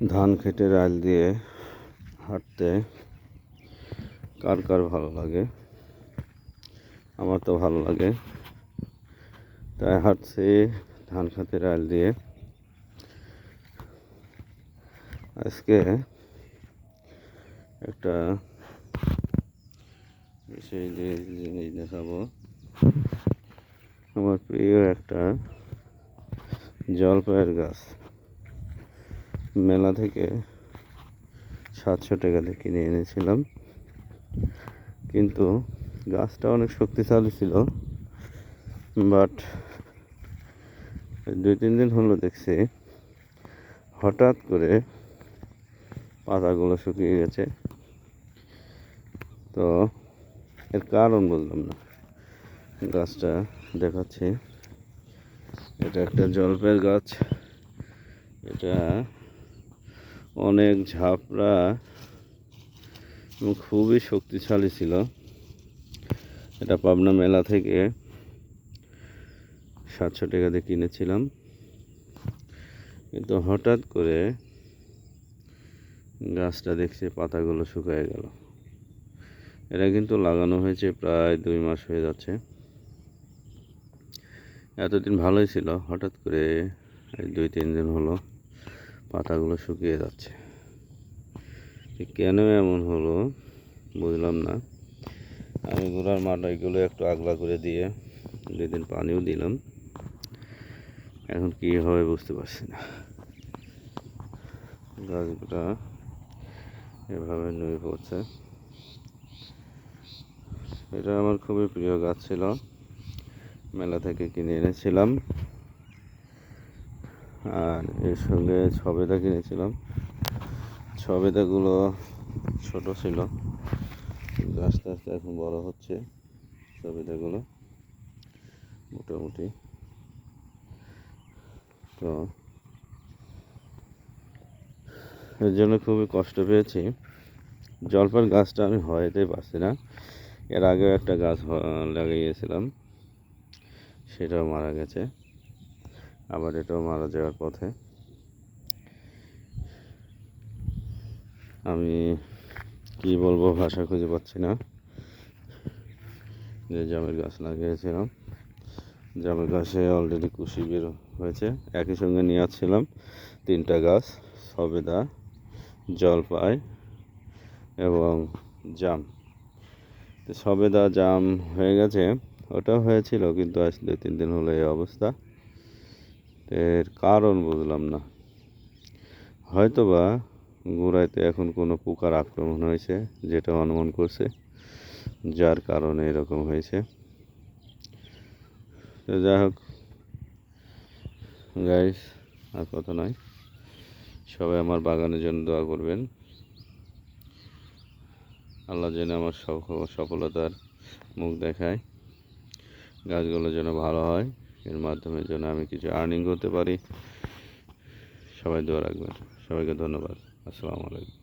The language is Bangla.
ধান খেতে রাল দিয়ে হাঁটতে কার কার ভালো লাগে? আমার তো ভালো লাগে, তাই হাঁটছি ধান খেতে রাল দিয়ে। আজকে একটা বিশেষ জিনিস দেখাবো। আমার প্রিয় একটা জলপাইয়ের গাছ মেলা থেকে 700 টাকাতে কিনে এনেছিলাম, কিন্তু গাছটা অনেক শক্তিশালী ছিল। বাট 2-3 দিন হলো দেখছি হঠাৎ করে পাতাগুলো শুকিয়ে গেছে। তো এর কারণ বুঝলাম না। গাছটা দেখাচ্ছি, এটা একটা জলপাইয়ের গাছ। এটা অনেক ঝাপড়া এবং খুবই শক্তিশালী ছিল। এটা পাবনা মেলা থেকে 700 টাকা দিয়ে কিনেছিলাম, কিন্তু হঠাৎ করে গাছটা দেখছি পাতাগুলো শুকিয়ে গেল। এটা কিন্তু লাগানো হয়েছে প্রায় 2 মাস হয়ে যাচ্ছে। এতদিন ভালোই ছিল, হঠাৎ করে এই 2-3 দিন হলো পাতাগুলো শুকিয়ে যাচ্ছে। কেন এমন হলো বুঝলাম না। আমি গোড়ার মাটিগুলো একটু আগলা করে দিয়ে 2 দিন পানিও দিলাম, এখন কী হবে বুঝতে পারছি না। গাছগুলা এভাবে নুয়ে পড়ছে। এটা আমার খুবই প্রিয় গাছ ছিল, মেলা থেকে কিনে এনেছিলাম। আর এর সঙ্গে সবেদা কিনেছিলাম। সবেদাগুলো ছোট ছিল, আস্তে আস্তে এখন বড় হচ্ছে সবেদাগুলো মোটামুটি। তো এর জন্য খুবই কষ্ট পেয়েছি। জলপাইয়ের গাছটা আমি হওয়াইতে পারছি না। এর আগেও একটা গাছ লাগিয়েছিলাম, সেটাও মারা গেছে, আবার এটাও মারা যাওয়ার পথে। আমি কি বলবো, ভাষা খুঁজে পাচ্ছি না। যে জামের গাছ লাগিয়েছিলাম, জামের গাছে অলরেডি কুশি বের হয়েছে। একই সঙ্গে নিয়ে আসছিলাম 3টা গাছ, সবেদা, জলপাই এবং জাম। তো সবেদা জাম হয়ে গেছে, ওটাও হয়েছিল, কিন্তু আজ 2-3 দিন হলো এই অবস্থা। এর কারণ বুঝলাম না। হয়তোবা গোড়াইতে এখন কোনো পোকার আক্রমণ হয়েছে, যেটা অনুমান করছে, যার কারণে এরকম হয়েছে। তো যাই হোক গাইস, আর কথা নয়, সবাই আমার বাগানের জন্য দোয়া করবেন। আল্লাহ যেন আমার সফলতার মুখ দেখায়, গাছগুলো যেন ভালো হয়, এর মাধ্যমে যেন আমি কিছু আর্নিং করতে পারি। সবাই দোয়া রাখবেন। সবাইকে ধন্যবাদ। আসসালামু আলাইকুম।